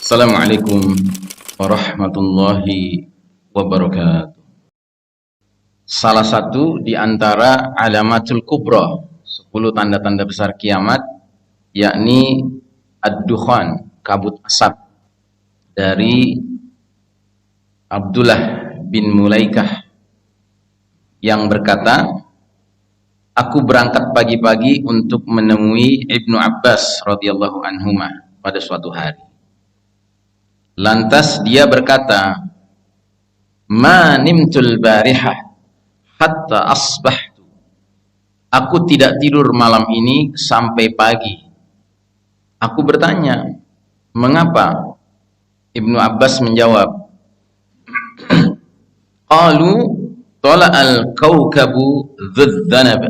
Assalamualaikum warahmatullahi wabarakatuh. Salah satu di antara alamatul kubra, 10 tanda-tanda besar kiamat, yakni ad-dukhan, kabut asap, dari Abdullah bin Mulaikah yang berkata, aku berangkat pagi-pagi untuk menemui Ibnu Abbas radhiyallahu anhuma pada suatu hari. Lantas dia berkata, ma nimtul barihah hatta asbahtu. Aku tidak tidur malam ini sampai pagi. Aku bertanya, mengapa? Ibnu Abbas menjawab, qalu tala'al kawkabu dhudzanab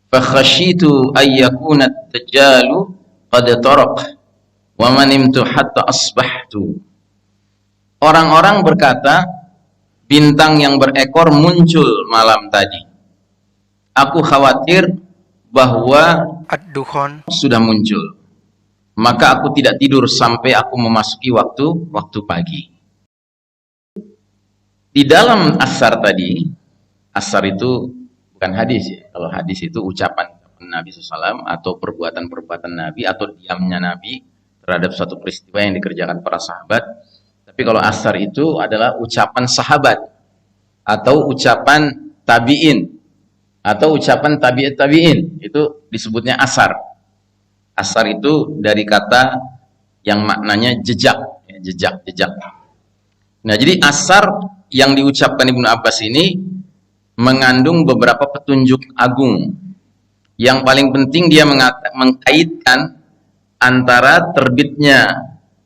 fakhashitu ayyakuna ad-dajjalu qad taraq wa manimtu hatta asbahtu. Orang-orang berkata, bintang yang berekor muncul malam tadi. Aku khawatir bahwa ad-dukhan sudah muncul. Maka aku tidak tidur sampai aku memasuki waktu pagi. Di dalam asar tadi, asar itu bukan hadis ya. Kalau hadis itu ucapan Nabi SAW atau perbuatan-perbuatan Nabi atau diamnya Nabi terhadap suatu peristiwa yang dikerjakan para sahabat. Tapi kalau asar itu adalah ucapan sahabat atau ucapan tabi'in atau ucapan tabi'in, itu disebutnya asar. Asar itu dari kata yang maknanya jejak, ya, jejak. Nah, jadi asar yang diucapkan Ibnu Abbas ini mengandung beberapa petunjuk agung. Yang paling penting dia mengkaitkan antara terbitnya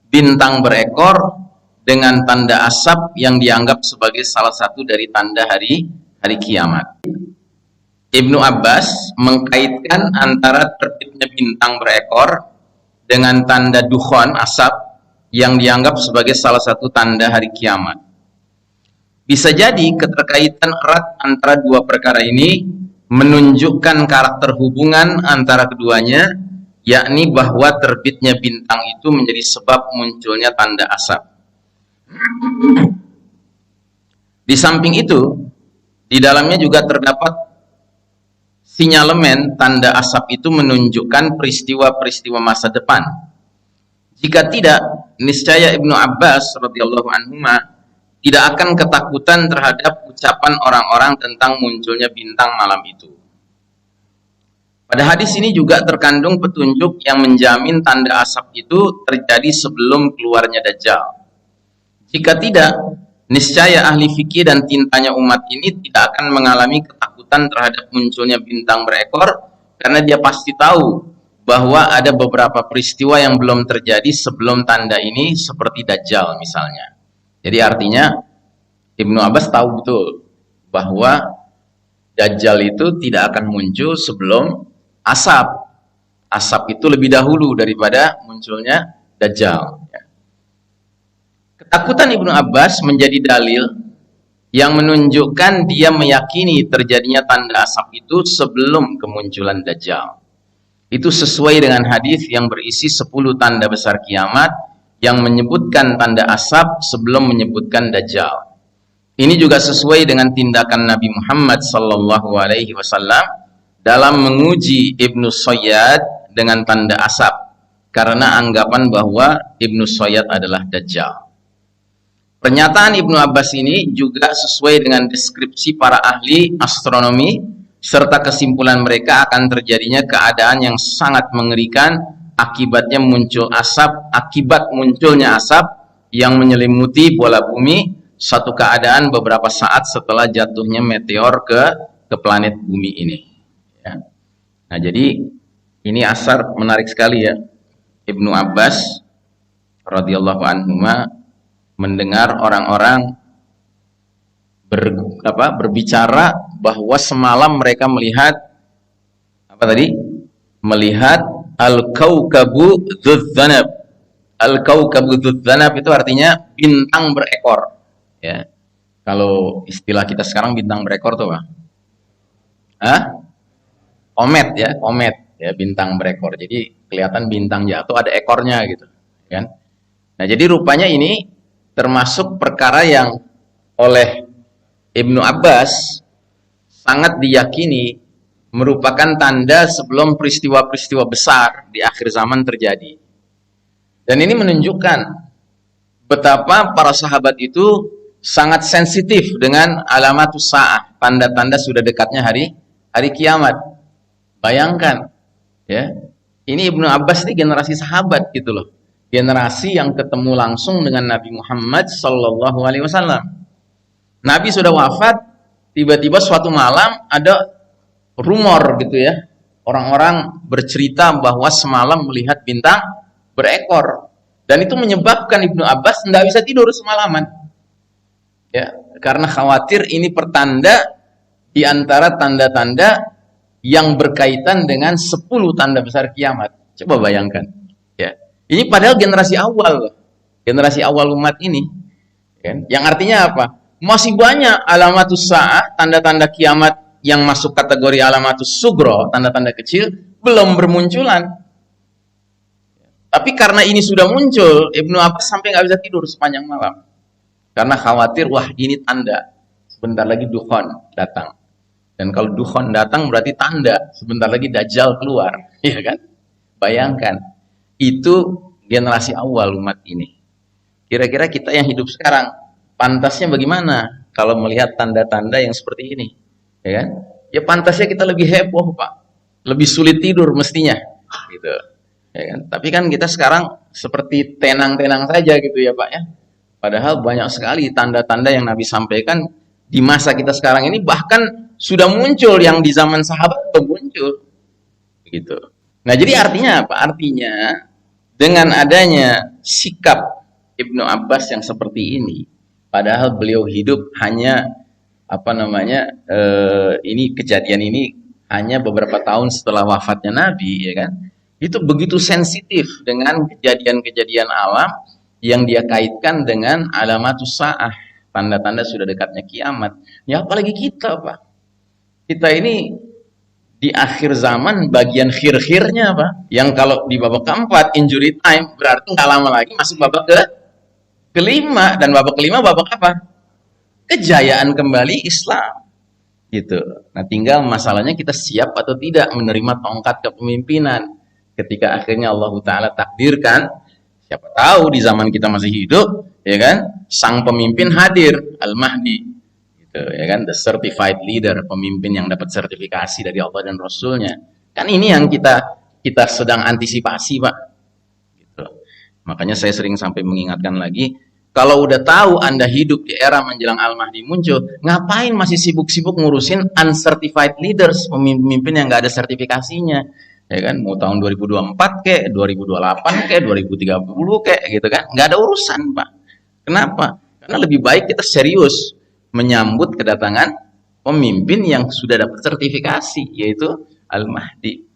bintang berekor dengan tanda asap yang dianggap sebagai salah satu dari tanda hari kiamat. Ibnu Abbas mengkaitkan antara terbitnya bintang berekor dengan tanda dukhan, asap, yang dianggap sebagai salah satu tanda hari kiamat. Bisa jadi keterkaitan erat antara dua perkara ini menunjukkan karakter hubungan antara keduanya, yakni bahwa terbitnya bintang itu menjadi sebab munculnya tanda asap. Di samping itu, di dalamnya juga terdapat sinyalemen tanda asap itu menunjukkan peristiwa-peristiwa masa depan. Jika tidak, niscaya Ibnu Abbas radhiyallahu anhuma tidak akan ketakutan terhadap ucapan orang-orang tentang munculnya bintang malam itu. Pada hadis ini juga terkandung petunjuk yang menjamin tanda asap itu terjadi sebelum keluarnya Dajjal. Jika tidak, niscaya ahli fikih dan tintanya umat ini tidak akan mengalami ketakutan terhadap munculnya bintang berekor, karena dia pasti tahu bahwa ada beberapa peristiwa yang belum terjadi sebelum tanda ini, seperti Dajjal misalnya. Jadi artinya Ibnu Abbas tahu betul bahwa Dajjal itu tidak akan muncul sebelum asap. Asap itu lebih dahulu daripada munculnya Dajjal. Ketakutan Ibnu Abbas menjadi dalil yang menunjukkan dia meyakini terjadinya tanda asap itu sebelum kemunculan Dajjal. Itu sesuai dengan hadis yang berisi 10 tanda besar kiamat yang menyebutkan tanda asap sebelum menyebutkan Dajjal. Ini juga sesuai dengan tindakan Nabi Muhammad SAW dalam menguji Ibnu Sayyad dengan tanda asap, karena anggapan bahwa Ibnu Sayyad adalah Dajjal. Pernyataan Ibnu Abbas ini juga sesuai dengan deskripsi para ahli astronomi, serta kesimpulan mereka akan terjadinya keadaan yang sangat mengerikan akibat munculnya asap yang menyelimuti bola bumi, satu keadaan beberapa saat setelah jatuhnya meteor ke planet bumi ini. Ya. Nah, jadi ini asar menarik sekali ya. Ibnu Abbas radhiyallahu anhuma mendengar orang-orang berbicara bahwa semalam mereka melihat melihat al-kawkabu dhudzanab. Al-kawkabu dhudzanab itu artinya bintang berekor. Ya. Kalau istilah kita sekarang bintang berekor tuh apa? Komet ya, bintang berekor. Jadi kelihatan bintang jatuh ada ekornya gitu, kan? Nah, jadi rupanya ini termasuk perkara yang oleh Ibnu Abbas sangat diyakini merupakan tanda sebelum peristiwa-peristiwa besar di akhir zaman terjadi. Dan ini menunjukkan betapa para sahabat itu sangat sensitif dengan alamatus sa'ah, tanda-tanda sudah dekatnya hari kiamat. Bayangkan, ya. Ini Ibnu Abbas ini generasi sahabat gitu loh. Generasi yang ketemu langsung dengan Nabi Muhammad sallallahu alaihi wasallam. Nabi sudah wafat, tiba-tiba suatu malam ada rumor gitu ya. Orang-orang bercerita bahwa semalam melihat bintang berekor. Dan itu menyebabkan Ibnu Abbas tidak bisa tidur semalaman. Ya, karena khawatir ini pertanda di antara tanda-tanda yang berkaitan dengan 10 tanda besar kiamat. Coba bayangkan. Ya. Ini padahal generasi awal, generasi awal umat ini, kan? Yang artinya apa? Masih banyak alamatus sa'ah, tanda-tanda kiamat yang masuk kategori alamatus sugro, tanda-tanda kecil, belum bermunculan. Tapi karena ini sudah muncul, Ibnu Abbas sampai nggak bisa tidur sepanjang malam, karena khawatir, wah ini tanda, sebentar lagi Dukhon datang. Dan kalau Dukhon datang berarti tanda, sebentar lagi Dajjal keluar, ya kan? Bayangkan. Itu generasi awal umat ini. Kira-kira kita yang hidup sekarang, pantasnya bagaimana kalau melihat tanda-tanda yang seperti ini? Ya kan? Ya pantasnya kita lebih heboh, Pak. Lebih sulit tidur mestinya. Gitu. Ya kan? Tapi kan kita sekarang seperti tenang-tenang saja gitu ya, Pak ya. Padahal banyak sekali tanda-tanda yang Nabi sampaikan di masa kita sekarang ini, bahkan sudah muncul yang di zaman sahabat belum muncul. Gitu. Nah, jadi artinya apa? Artinya dengan adanya sikap Ibnu Abbas yang seperti ini, padahal beliau hidup hanya ini kejadian ini hanya beberapa tahun setelah wafatnya Nabi, ya kan? Itu begitu sensitif dengan kejadian-kejadian alam yang dia kaitkan dengan alamatus sa'ah, tanda-tanda sudah dekatnya kiamat. Ya apalagi kita, Pak. Kita ini di akhir zaman bagian khir-khirnya, Pak. Yang kalau di babak keempat injury time berarti nggak lama lagi masuk babak kelima, dan babak kelima babak apa? Kejayaan kembali Islam. Gitu. Nah, tinggal masalahnya kita siap atau tidak menerima tongkat kepemimpinan. Ketika akhirnya Allah Ta'ala takdirkan, siapa tahu di zaman kita masih hidup, ya kan? Sang pemimpin hadir, Al-Mahdi. Ya kan, the certified leader, pemimpin yang dapat sertifikasi dari Allah dan Rasulnya. Kan ini yang kita sedang antisipasi, Pak. Gitu. Makanya saya sering sampai mengingatkan lagi, kalau udah tahu Anda hidup di era menjelang Al-Mahdi muncul, ngapain masih sibuk-sibuk ngurusin uncertified leaders, pemimpin yang nggak ada sertifikasinya? Ya kan, mau tahun 2024 kek, 2028 kek, 2030 kek, gitu kan? Nggak ada urusan, Pak. Kenapa? Karena lebih baik kita serius menyambut kedatangan pemimpin yang sudah dapat sertifikasi, yaitu Al-Mahdi.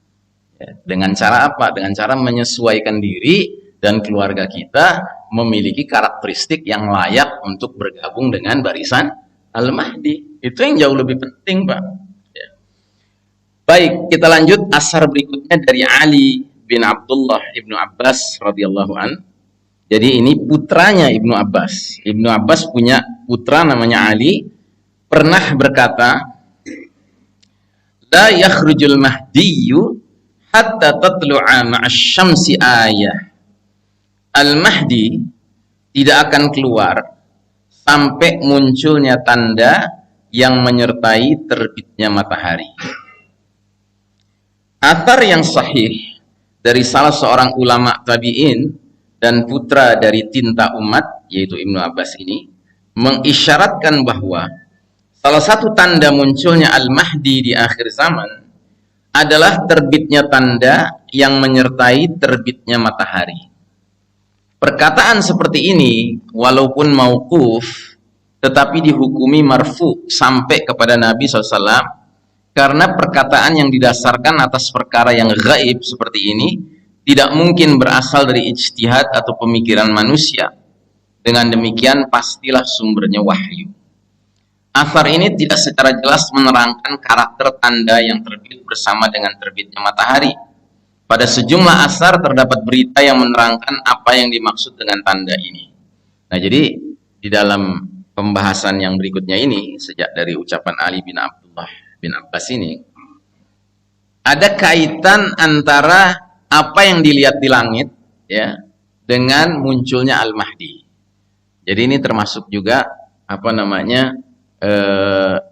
Ya, dengan cara apa? Dengan cara menyesuaikan diri dan keluarga kita memiliki karakteristik yang layak untuk bergabung dengan barisan Al-Mahdi. Itu yang jauh lebih penting, Pak. Ya. Baik, kita lanjut asar berikutnya dari Ali bin Abdullah Ibnu Abbas radhiyallahu an. Jadi ini putranya Ibnu Abbas. Ibnu Abbas punya putra namanya Ali, pernah berkata, la yakhrujul mahdiyyu hatta tatlu'a ma'asy-syamsi ayah. Al-Mahdi tidak akan keluar sampai munculnya tanda yang menyertai terbitnya matahari. Athar yang sahih dari salah seorang ulama tabi'in dan putra dari tinta umat, yaitu Ibnu Abbas ini, mengisyaratkan bahwa salah satu tanda munculnya Al-Mahdi di akhir zaman adalah terbitnya tanda yang menyertai terbitnya matahari. Perkataan seperti ini, walaupun mauquf, tetapi dihukumi marfu sampai kepada Nabi SAW, karena perkataan yang didasarkan atas perkara yang gaib seperti ini tidak mungkin berasal dari ijtihad atau pemikiran manusia. Dengan demikian pastilah sumbernya wahyu. Athar ini tidak secara jelas menerangkan karakter tanda yang terbit bersama dengan terbitnya matahari. Pada sejumlah asar terdapat berita yang menerangkan apa yang dimaksud dengan tanda ini. Nah, jadi di dalam pembahasan yang berikutnya ini, sejak dari ucapan Ali bin Abdullah bin Abbas ini, ada kaitan antara apa yang dilihat di langit ya dengan munculnya Al-Mahdi. Jadi ini termasuk juga apa namanya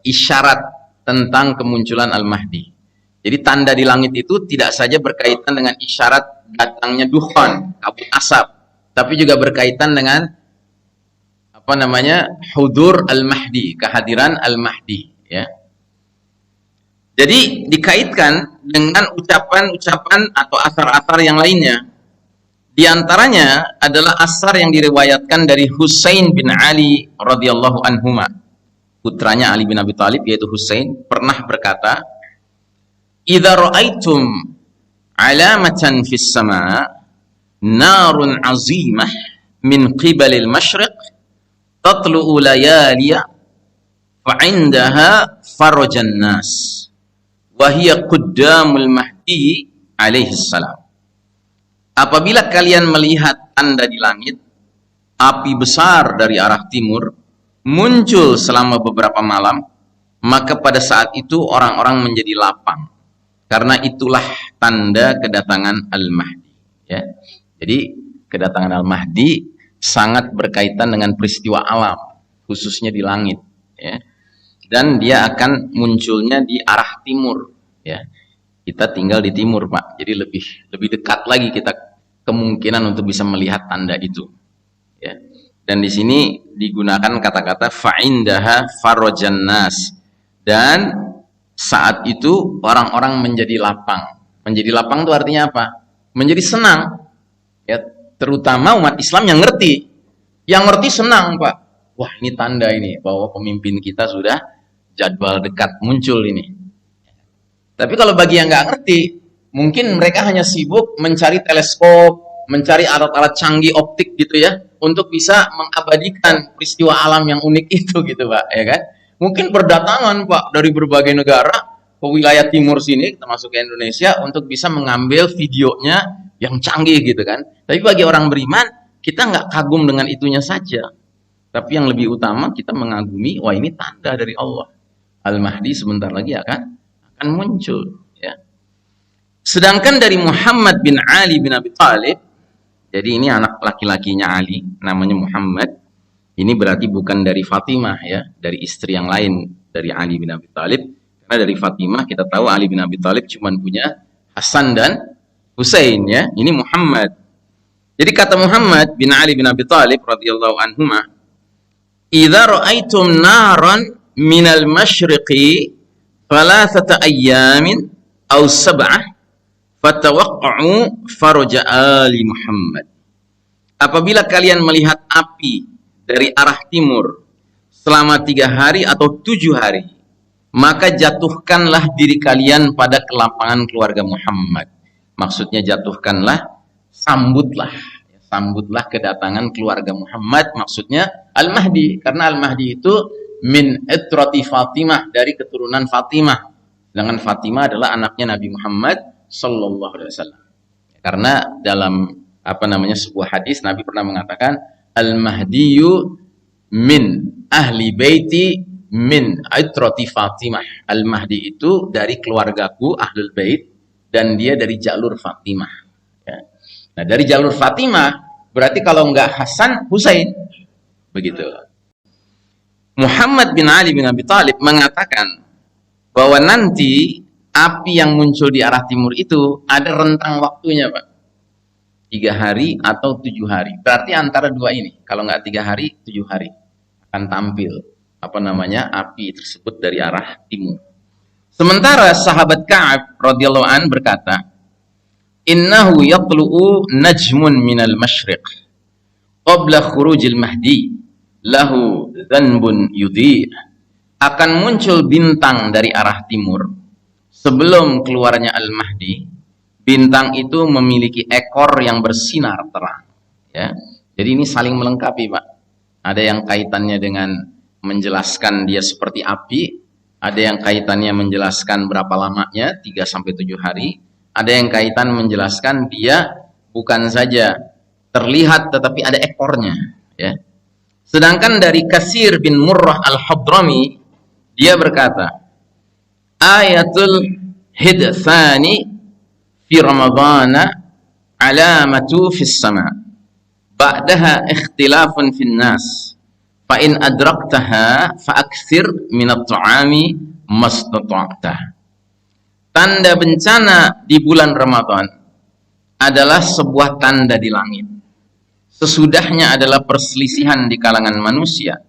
isyarat tentang kemunculan Al-Mahdi. Jadi tanda di langit itu tidak saja berkaitan dengan isyarat datangnya dukhan, kabut asap, tapi juga berkaitan dengan apa namanya hudur Al-Mahdi, kehadiran Al-Mahdi ya. Jadi dikaitkan dengan ucapan-ucapan atau asar-asar yang lainnya. Di antaranya adalah asar yang diriwayatkan dari Husain bin Ali radhiyallahu anhuma. Putranya Ali bin Abi Thalib yaitu Husain pernah berkata, "Idza ra'aitum 'alamatan fis sama' narun 'azimah min qibalil masyriq tatlu'u layaliya fa'indaha farajan nas wa hiya quddamul mahdi alaihi salam." Apabila kalian melihat tanda di langit, api besar dari arah timur muncul selama beberapa malam, maka pada saat itu orang-orang menjadi lapang. Karena itulah tanda kedatangan Al-Mahdi. Ya. Jadi kedatangan Al-Mahdi sangat berkaitan dengan peristiwa alam, khususnya di langit. Ya. Dan dia akan munculnya di arah timur. Ya. Kita tinggal di timur, Pak. Jadi lebih dekat lagi kita kemungkinan untuk bisa melihat tanda itu. Ya. Dan di sini digunakan kata-kata fa'indaha farajan nas. Dan saat itu orang-orang menjadi lapang. Menjadi lapang itu artinya apa? Menjadi senang. Ya, terutama umat Islam yang ngerti. Yang ngerti senang, Pak. Wah, ini tanda ini bahwa pemimpin kita sudah jadwal dekat muncul ini. Tapi kalau bagi yang nggak ngerti, mungkin mereka hanya sibuk mencari teleskop, mencari alat-alat canggih optik gitu ya, untuk bisa mengabadikan peristiwa alam yang unik itu gitu, Pak, ya kan? Mungkin berdatangan, Pak, dari berbagai negara ke wilayah timur sini, termasuk ke Indonesia, untuk bisa mengambil videonya yang canggih gitu kan. Tapi bagi orang beriman, kita nggak kagum dengan itunya saja. Tapi yang lebih utama, kita mengagumi, wah ini tanda dari Allah. Al-Mahdi sebentar lagi akan muncul. Ya. Sedangkan dari Muhammad bin Ali bin Abi Thalib, jadi ini anak laki-lakinya Ali, namanya Muhammad. Ini berarti bukan dari Fatimah ya, dari istri yang lain dari Ali bin Abi Thalib. Karena dari Fatimah kita tahu Ali bin Abi Thalib cuma punya Hasan dan Husain ya. Ini Muhammad. Jadi kata Muhammad bin Ali bin Abi Thalib radhiyallahu anhuma, "Idza ra'aitum naran minal masyriqi thalathata ayyamin aw sab'ah fatawaqqa'u faraja ali Muhammad." Apabila kalian melihat api dari arah timur selama 3 hari atau 7 hari, maka jatuhkanlah diri kalian pada kelapangan keluarga Muhammad. Maksudnya jatuhkanlah, sambutlah kedatangan keluarga Muhammad, maksudnya Al-Mahdi, karena Al-Mahdi itu min itrati Fatimah, dari keturunan Fatimah. Sedangkan Fatimah adalah anaknya Nabi Muhammad sallallahu alaihi wasallam. Karena dalam sebuah hadis Nabi pernah mengatakan Al-Mahdiyu min ahli baiti min itrati Fatimah. Al-Mahdi itu dari keluargaku Ahlul Bait dan dia dari jalur Fatimah. Ya. Nah, dari jalur Fatimah berarti kalau enggak Hasan, Husain. Begitu. Muhammad bin Ali bin Abi Thalib mengatakan bahwa nanti api yang muncul di arah timur itu ada rentang waktunya, Pak. 3 hari atau 7 hari. Berarti antara dua ini. Kalau nggak 3 hari, 7 hari akan tampil api tersebut dari arah timur. Sementara sahabat Ka'ab radhiyallahu an berkata, "Innahu yatlu'u najmun minal masyriq qabla khurujil mahdi lahu dhanbun yudhi." Akan muncul bintang dari arah timur sebelum keluarnya Al-Mahdi. Bintang itu memiliki ekor yang bersinar terang. Ya. Jadi ini saling melengkapi, Pak. Ada yang kaitannya dengan menjelaskan dia seperti api, ada yang kaitannya menjelaskan berapa lamanya, 3-7 hari, Ada yang kaitan menjelaskan dia bukan saja terlihat tetapi ada ekornya, ya. Sedangkan dari Katsir bin Murrah Al-Hadrami, dia berkata, ayatul hidthani fi Ramadana alamatu fis sama, ba'daha ikhtilafun fin nas, fa in adraktaha fa aktsir min at-ta'ami mastata'ta. Tanda bencana di bulan Ramadan adalah sebuah tanda di langit. Sesudahnya adalah perselisihan di kalangan manusia.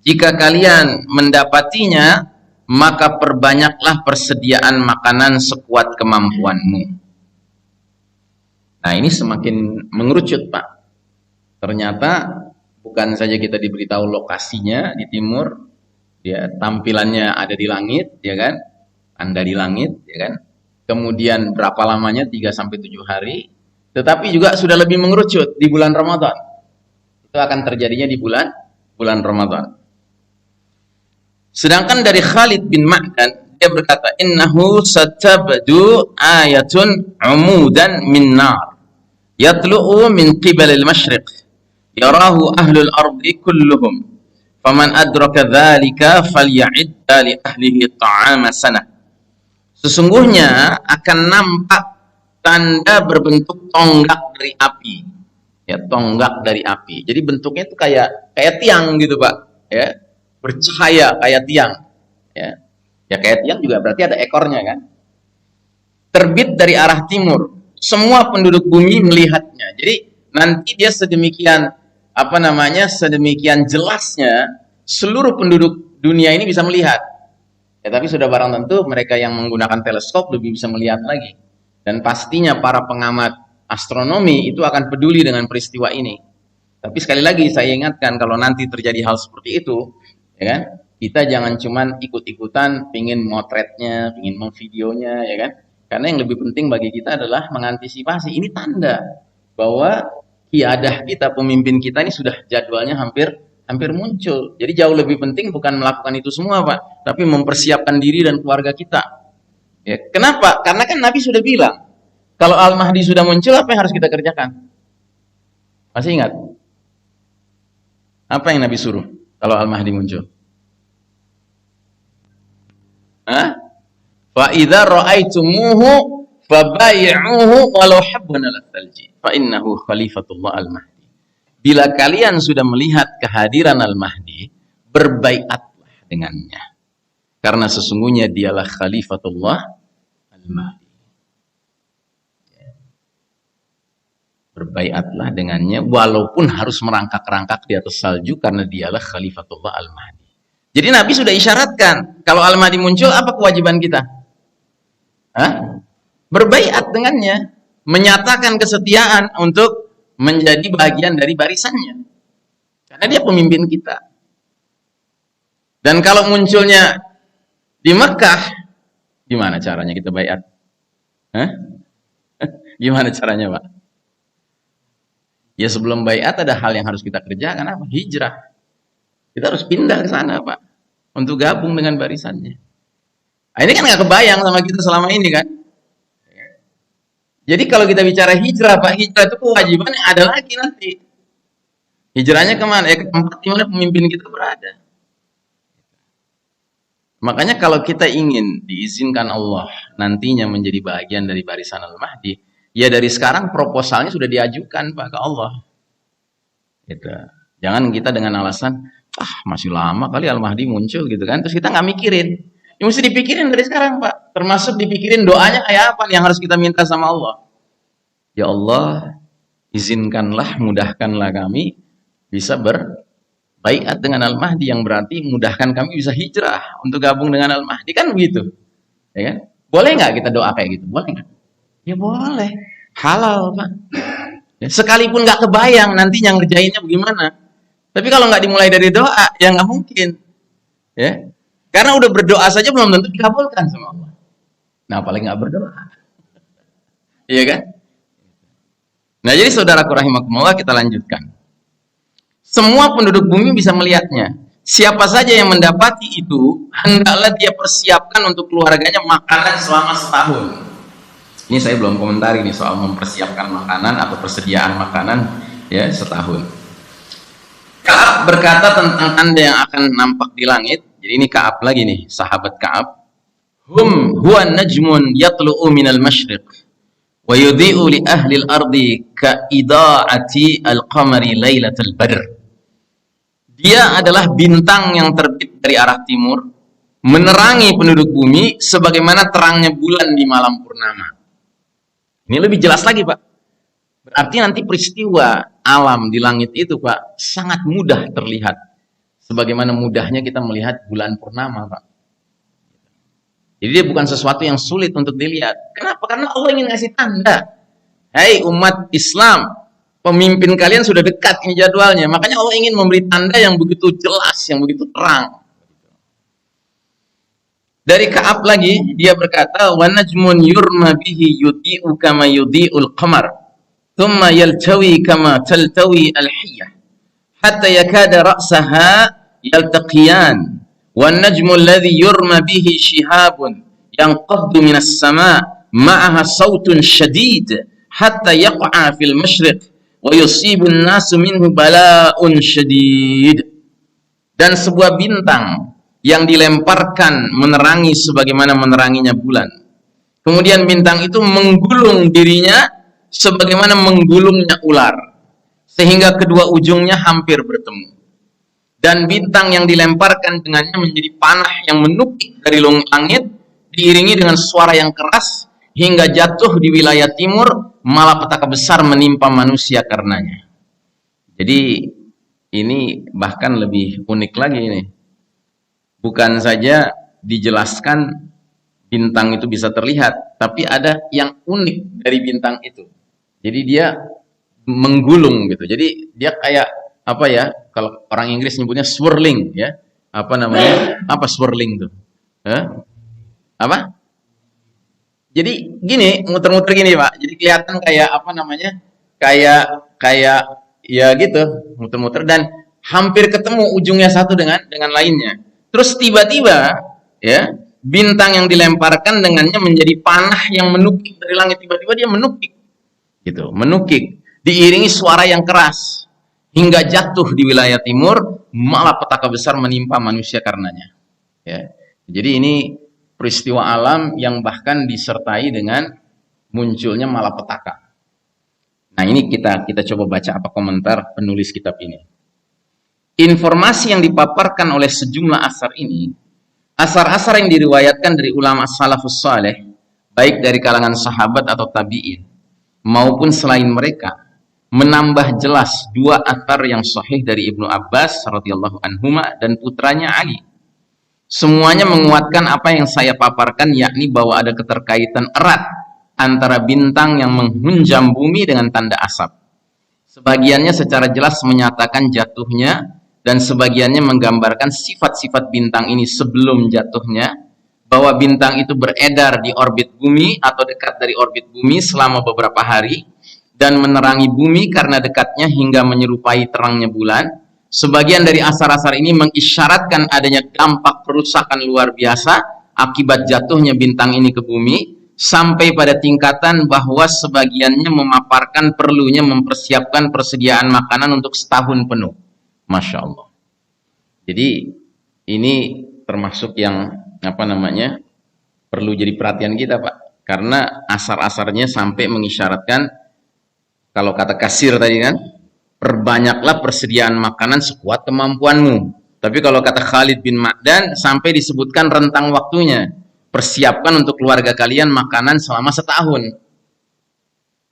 Jika kalian mendapatinya, maka perbanyaklah persediaan makanan sekuat kemampuanmu. Nah, ini semakin mengerucut, Pak. Ternyata bukan saja kita diberitahu lokasinya di timur, ya, tampilannya ada di langit, ya kan? Tanda di langit, ya kan? Kemudian berapa lamanya, 3 sampai 7 hari. Tetapi juga sudah lebih mengerucut di bulan Ramadan. Itu akan terjadinya di bulan Ramadan. Sedangkan dari Khalid bin Ma'dan, dia berkata, innahu satabdu ayatun umudan min nar yatlu'u min qibalil masyriq yarahu ahlul ardi kulluhum faman adraka dzalika falya'idda li ahlihi ta'ama sanah. Sesungguhnya akan nampak tanda berbentuk tonggak dari api, ya, tonggak dari api. Jadi bentuknya itu kayak tiang gitu, Pak, ya, bercahaya kayak tiang, ya, ya kayak tiang juga berarti ada ekornya kan. Terbit dari arah timur, semua penduduk bumi melihatnya. Jadi nanti dia sedemikian sedemikian jelasnya seluruh penduduk dunia ini bisa melihat. Ya, tapi sudah barang tentu mereka yang menggunakan teleskop lebih bisa melihat lagi. Dan pastinya para pengamat astronomi itu akan peduli dengan peristiwa ini. Tapi sekali lagi saya ingatkan, kalau nanti terjadi hal seperti itu, ya kan, kita jangan cuman ikut-ikutan pingin motretnya, pingin memvideonya, ya kan. Karena yang lebih penting bagi kita adalah mengantisipasi. Ini tanda bahwa kiadah kita, pemimpin kita ini sudah jadwalnya hampir muncul. Jadi jauh lebih penting bukan melakukan itu semua, Pak, tapi mempersiapkan diri dan keluarga kita. Ya, kenapa? Karena kan Nabi sudah bilang, kalau Al-Mahdi sudah muncul, apa yang harus kita kerjakan? Masih ingat? Apa yang Nabi suruh kalau Al-Mahdi muncul? Fa idza ra'aitumuhu fabay'uhu walau habban al-thalji fa innahu khalifatullah al-Mahdi. Bila kalian sudah melihat kehadiran Al-Mahdi, berbaiatlah dengannya. Karena sesungguhnya dialah khalifatullah al-Mahdi. Berbaiatlah dengannya walaupun harus merangkak-rangkak di atas salju karena dialah khalifatullah al-Mahdi. Jadi Nabi sudah isyaratkan, kalau Al-Mahdi muncul, apa kewajiban kita? Berbaiat dengannya, menyatakan kesetiaan untuk menjadi bagian dari barisannya. Karena dia pemimpin kita. Dan kalau munculnya di Mekah, gimana caranya kita baiat? Gimana caranya, Pak? Ya sebelum baiat ada hal yang harus kita kerjakan, apa? Hijrah. Kita harus pindah ke sana, Pak, untuk gabung dengan barisannya. Nah, ini kan nggak kebayang sama kita selama ini kan? Jadi kalau kita bicara hijrah, Pak, hijrah itu kewajiban yang ada lagi nanti. Hijrahnya kemana? Ya ke tempat di mana pemimpin kita berada. Makanya kalau kita ingin diizinkan Allah nantinya menjadi bagian dari barisan Al-Mahdi, ya dari sekarang proposalnya sudah diajukan, Pak, ke Allah. Gitu. Jangan kita dengan alasan, masih lama kali Al-Mahdi muncul gitu kan, terus kita nggak mikirin. Ya mesti dipikirin dari sekarang, Pak. Termasuk dipikirin doanya kayak apa yang harus kita minta sama Allah. Ya Allah, izinkanlah, mudahkanlah kami bisa berbaiat dengan Al-Mahdi, yang berarti mudahkan kami bisa hijrah untuk gabung dengan Al-Mahdi, kan begitu. Ya kan? Boleh nggak kita doa kayak gitu? Boleh nggak? Ya boleh. Halal, Pak. Ya, sekalipun nggak kebayang nantinya ngerjainnya bagaimana. Tapi kalau nggak dimulai dari doa, ya nggak mungkin. Ya. Karena udah berdoa saja belum tentu dikabulkan sama Allah. Nah, apalagi nggak berdoa. Iya kan? Nah, jadi saudaraku rahimakumullah, kita lanjutkan. Semua penduduk bumi bisa melihatnya. Siapa saja yang mendapati itu, hendaklah dia persiapkan untuk keluarganya makanan selama setahun. Ini saya belum komentari nih soal mempersiapkan makanan atau persediaan makanan ya setahun. Ka'ab berkata tentang tanda yang akan nampak di langit. Jadi ini Ka'ab lagi nih, sahabat Ka'ab. Huwa najmun yatlu'u minal masyriq wa yudhi'u li ahli al-ardi ka ida'ati al-qamari lailatul badr. Dia adalah bintang yang terbit dari arah timur, menerangi penduduk bumi sebagaimana terangnya bulan di malam purnama. Ini lebih jelas lagi, Pak. Berarti nanti peristiwa alam di langit itu, Pak, sangat mudah terlihat. Sebagaimana mudahnya kita melihat bulan purnama, Pak. Jadi dia bukan sesuatu yang sulit untuk dilihat. Kenapa? Karena Allah ingin ngasih tanda. Hai umat Islam, pemimpin kalian sudah dekat ini jadwalnya. Makanya Allah ingin memberi tanda yang begitu jelas, yang begitu terang. Dari Ka'ab lagi, dia berkata, wa najmun yurma bihi yudhi'u kama yudhi'ul qamar, thumma yaltawi kama taltawi al-hiyyah, hatta yakada ra'saha yaltaqiyan, wa najmu alladhi yurma bihi shihabun yanqaddu minas sama' ma'aha sawtun shadid, hatta yaqa'a fil masyriq, wa yusibu an-nasu minhu bala'un shadid. Dan sebuah bintang yang dilemparkan menerangi sebagaimana meneranginya bulan. Kemudian bintang itu menggulung dirinya sebagaimana menggulungnya ular, sehingga kedua ujungnya hampir bertemu. Dan bintang yang dilemparkan dengannya menjadi panah yang menukik dari langit, diiringi dengan suara yang keras, hingga jatuh di wilayah timur, malapetaka besar menimpa manusia karenanya. Jadi ini bahkan lebih unik lagi ini. Bukan saja dijelaskan bintang itu bisa terlihat, tapi ada yang unik dari bintang itu. Jadi dia menggulung gitu. Jadi dia kayak apa ya? Kalau orang Inggris nyebutnya swirling ya. Apa namanya? Apa swirling tuh? Apa? Jadi gini, muter-muter gini, Pak. Jadi kelihatan kayak apa namanya? Kayak ya gitu, muter-muter dan hampir ketemu ujungnya satu dengan lainnya. Terus tiba-tiba ya bintang yang dilemparkan dengannya menjadi panah yang menukik dari langit. Tiba-tiba dia menukik gitu, menukik diiringi suara yang keras hingga jatuh di wilayah timur, malapetaka besar menimpa manusia karenanya ya. Jadi ini peristiwa alam yang bahkan disertai dengan munculnya malapetaka. Nah ini kita coba baca apa komentar penulis kitab ini. Informasi yang dipaparkan oleh sejumlah asar ini, asar-asar yang diriwayatkan dari ulama salafus saleh, baik dari kalangan sahabat atau tabi'in, maupun selain mereka, menambah jelas dua asar yang sahih dari Ibnu Abbas radhiyallahu anhuma dan putranya Ali. Semuanya menguatkan apa yang saya paparkan, yakni bahwa ada keterkaitan erat antara bintang yang menghunjam bumi dengan tanda asap. Sebagiannya secara jelas menyatakan jatuhnya, dan sebagiannya menggambarkan sifat-sifat bintang ini sebelum jatuhnya, bahwa bintang itu beredar di orbit bumi atau dekat dari orbit bumi selama beberapa hari, dan menerangi bumi karena dekatnya hingga menyerupai terangnya bulan. Sebagian dari asar-asar ini mengisyaratkan adanya dampak kerusakan luar biasa akibat jatuhnya bintang ini ke bumi, sampai pada tingkatan bahwa sebagiannya memaparkan perlunya mempersiapkan persediaan makanan untuk setahun penuh. Masya Allah. Jadi ini termasuk yang apa namanya perlu jadi perhatian kita, Pak, karena asar-asarnya sampai mengisyaratkan, kalau kata Kasir tadi kan, perbanyaklah persediaan makanan sekuat kemampuanmu. Tapi kalau kata Khalid bin Ma'dan sampai disebutkan rentang waktunya, persiapkan untuk keluarga kalian makanan selama setahun.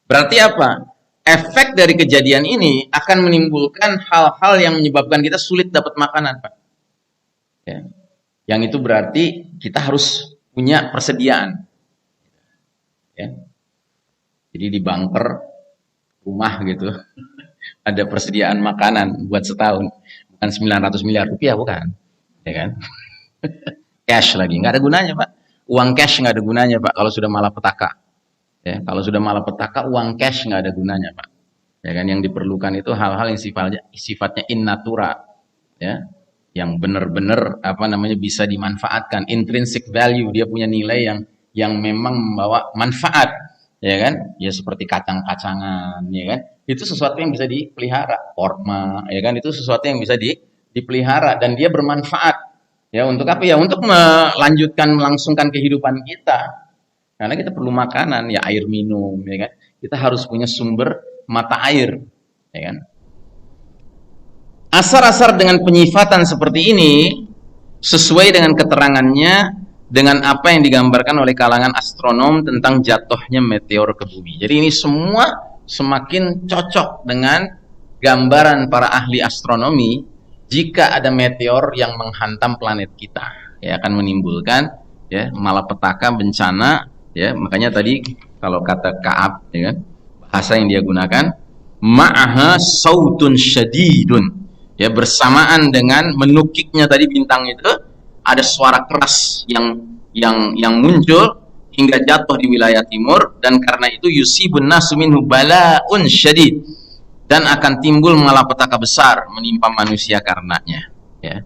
Berarti apa? Efek dari kejadian ini akan menimbulkan hal-hal yang menyebabkan kita sulit dapat makanan, Pak. Ya. Yang itu berarti kita harus punya persediaan. Ya. Jadi di bunker rumah gitu ada persediaan makanan buat setahun. Bukan 900 miliar rupiah, bukan. Ya kan? Cash lagi, nggak ada gunanya, Pak. Uang cash nggak ada gunanya, Pak, kalau sudah malapetaka. Ya, kalau sudah malapetaka, uang cash nggak ada gunanya, Pak. Ya kan, yang diperlukan itu hal-hal yang sifatnya in natura, ya, yang benar-benar apa namanya bisa dimanfaatkan, intrinsic value, dia punya nilai yang memang membawa manfaat, ya kan? Ya seperti kacang-kacangan, ya kan? Itu sesuatu yang bisa dipelihara, korma, ya kan? Itu sesuatu yang bisa dipelihara dan dia bermanfaat. Ya untuk apa ya? Untuk melanjutkan, melangsungkan kehidupan kita. Karena kita perlu makanan, ya air minum, ya kan? Kita harus punya sumber mata air, ya kan? Asar-asar dengan penyifatan seperti ini sesuai dengan keterangannya dengan apa yang digambarkan oleh kalangan astronom tentang jatuhnya meteor ke bumi. Jadi ini semua semakin cocok dengan gambaran para ahli astronomi jika ada meteor yang menghantam planet kita, ya akan menimbulkan ya malapetaka, bencana, ya. Makanya tadi kalau kata Ka'ab, ya kan, bahasa yang dia gunakan, ma'aha sautun syadidun. Ya, bersamaan dengan menukiknya tadi bintang itu ada suara keras yang muncul hingga jatuh di wilayah timur, dan karena itu yusibun nasu minhu bala'un syadid, dan akan timbul malapetaka besar menimpa manusia karenanya, ya.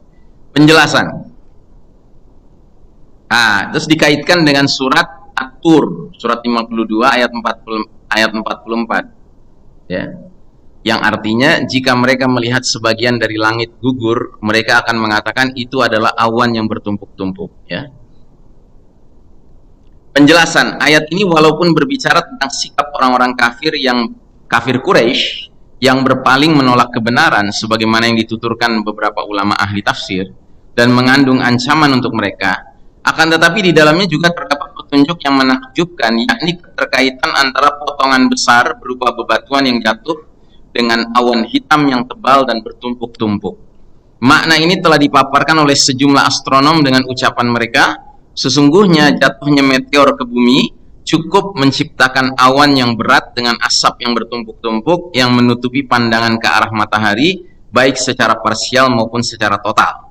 Penjelasan. Terus dikaitkan dengan surat At-Tur, surat 52 ayat 44, ya. Yang artinya jika mereka melihat sebagian dari langit gugur, mereka akan mengatakan itu adalah awan yang bertumpuk-tumpuk, ya. Penjelasan ayat ini walaupun berbicara tentang sikap orang-orang kafir yang kafir Quraisy yang berpaling menolak kebenaran sebagaimana yang dituturkan beberapa ulama ahli tafsir dan mengandung ancaman untuk mereka, akan tetapi di dalamnya juga terdapat petunjuk yang menakjubkan, yakni keterkaitan antara potongan besar berupa bebatuan yang jatuh dengan awan hitam yang tebal dan bertumpuk-tumpuk. Makna ini telah dipaparkan oleh sejumlah astronom dengan ucapan mereka, sesungguhnya jatuhnya meteor ke bumi cukup menciptakan awan yang berat dengan asap yang bertumpuk-tumpuk yang menutupi pandangan ke arah matahari, baik secara parsial maupun secara total.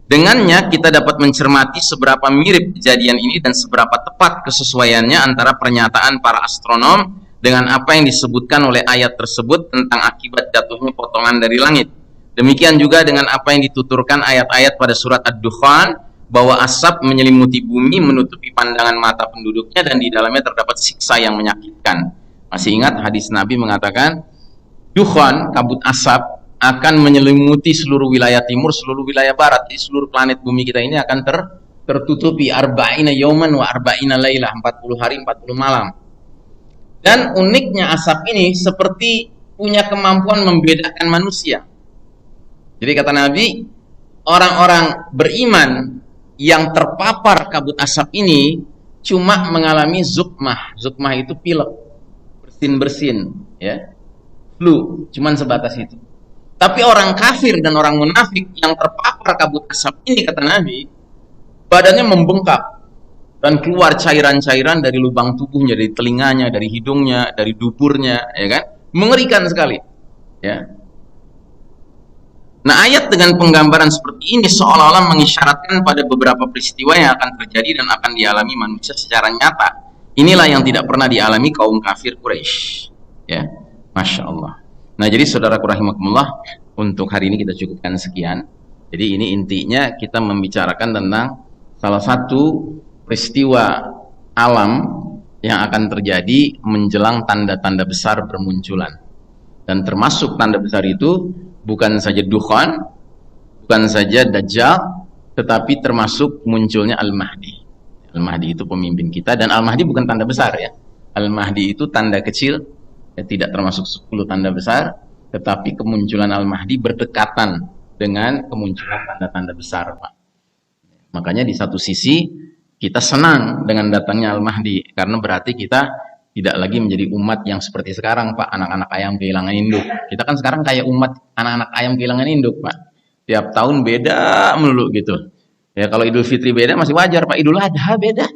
Dengannya kita dapat mencermati seberapa mirip kejadian ini dan seberapa tepat kesesuaiannya antara pernyataan para astronom dengan apa yang disebutkan oleh ayat tersebut tentang akibat jatuhnya potongan dari langit. Demikian juga dengan apa yang dituturkan ayat-ayat pada surat Ad-Dukhan, bahwa asap menyelimuti bumi, menutupi pandangan mata penduduknya, dan di dalamnya terdapat siksa yang menyakitkan. Masih ingat hadis Nabi mengatakan, Dukhan, kabut asap, akan menyelimuti seluruh wilayah timur, seluruh wilayah barat. Di seluruh planet bumi kita ini akan tertutupi arba'ina yauman wa arba'ina lailah, 40 hari 40 malam. Dan uniknya asap ini seperti punya kemampuan membedakan manusia. Jadi kata Nabi, orang-orang beriman yang terpapar kabut asap ini cuma mengalami zukmah. Zukmah itu pilek, bersin-bersin, ya, flu, cuman sebatas itu. Tapi orang kafir dan orang munafik yang terpapar kabut asap ini, kata Nabi, badannya membengkak dan keluar cairan-cairan dari lubang tubuhnya, dari telinganya, dari hidungnya, dari duburnya, ya kan? Mengerikan sekali, ya. Nah, ayat dengan penggambaran seperti ini seolah-olah mengisyaratkan pada beberapa peristiwa yang akan terjadi dan akan dialami manusia secara nyata. Inilah yang tidak pernah dialami kaum kafir Quraisy, ya. Masya Allah. Nah, jadi saudaraku rahimakumullah, untuk hari ini kita cukupkan sekian. Jadi ini intinya kita membicarakan tentang salah satu peristiwa alam yang akan terjadi menjelang tanda-tanda besar bermunculan. Dan termasuk tanda besar itu bukan saja Dukhan, bukan saja Dajjal, tetapi termasuk munculnya Al-Mahdi. Al-Mahdi itu pemimpin kita, dan Al-Mahdi bukan tanda besar, ya. Al-Mahdi itu tanda kecil, ya, tidak termasuk 10 tanda besar, tetapi kemunculan Al-Mahdi berdekatan dengan kemunculan tanda-tanda besar, Pak. Makanya di satu sisi kita senang dengan datangnya Al-Mahdi, karena berarti kita tidak lagi menjadi umat yang seperti sekarang, Pak, anak-anak ayam kehilangan induk. Kita kan sekarang kayak umat anak-anak ayam kehilangan induk, Pak. Tiap tahun beda melulu gitu. Ya, kalau Idul Fitri beda masih wajar, Pak. Idul Adha beda.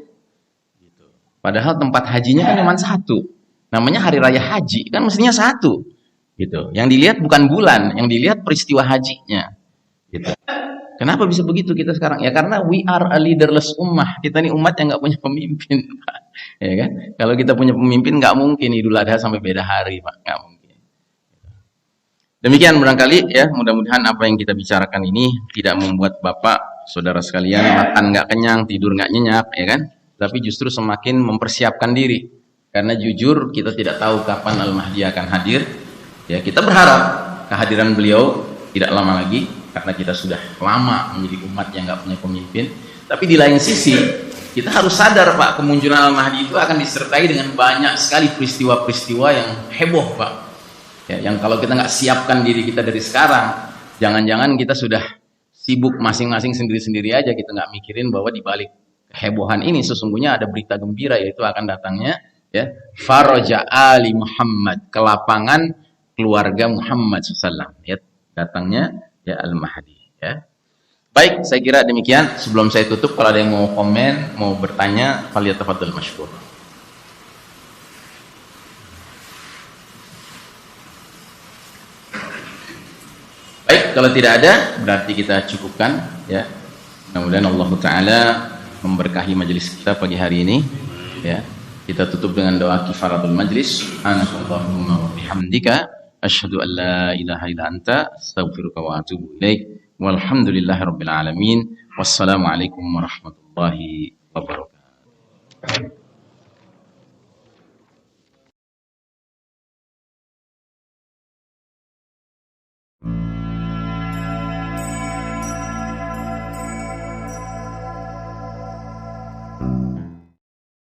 Gitu. Padahal tempat hajinya kan cuma satu. Namanya Hari Raya Haji, kan mestinya satu. Gitu. Yang dilihat bukan bulan, yang dilihat peristiwa hajinya. Gitu. Kenapa bisa begitu kita sekarang? Ya karena we are a leaderless ummah. Kita ini umat yang nggak punya pemimpin, Pak. Ya kan? Kalau kita punya pemimpin, nggak mungkin Idul Adha sampai beda hari, Pak. Nggak mungkin. Demikian barangkali, ya. Mudah-mudahan apa yang kita bicarakan ini tidak membuat Bapak, saudara sekalian, makan nggak kenyang, tidur nggak nyenyak, ya kan? tapi justru semakin mempersiapkan diri. Karena jujur kita tidak tahu kapan Al-Mahdi akan hadir. Ya, kita berharap kehadiran beliau tidak lama lagi karena kita sudah lama menjadi umat yang nggak punya pemimpin. Tapi di lain sisi kita harus sadar Pak, kemunculan Al-Mahdi itu akan disertai dengan banyak sekali peristiwa-peristiwa yang heboh Pak. Ya, yang kalau kita nggak siapkan diri kita dari sekarang, jangan-jangan kita sudah sibuk masing-masing sendiri-sendiri aja, kita nggak mikirin bahwa di balik kehebohan ini sesungguhnya ada berita gembira, yaitu akan datangnya ya Faraja Ali Muhammad, kelapangan keluarga Muhammad SAW, ya datangnya ya Al-Mahdi ya. Baik, saya kira demikian. Sebelum saya tutup, kalau ada yang mau komen, mau bertanya, falyatafadhal masykur. Baik, kalau tidak ada berarti kita cukupkan ya. Mudah-mudahan Allah Ta'ala memberkahi majelis kita pagi hari ini ya. Kita tutup dengan doa kifaratul majlis. Subhanakallahumma wa bihamdika asyhadu an la ilaha illa anta astaghfiruka wa atubu ilaik. Walhamdulillahirabbil alamin. Wassalamualaikum warahmatullahi wabarakatuh.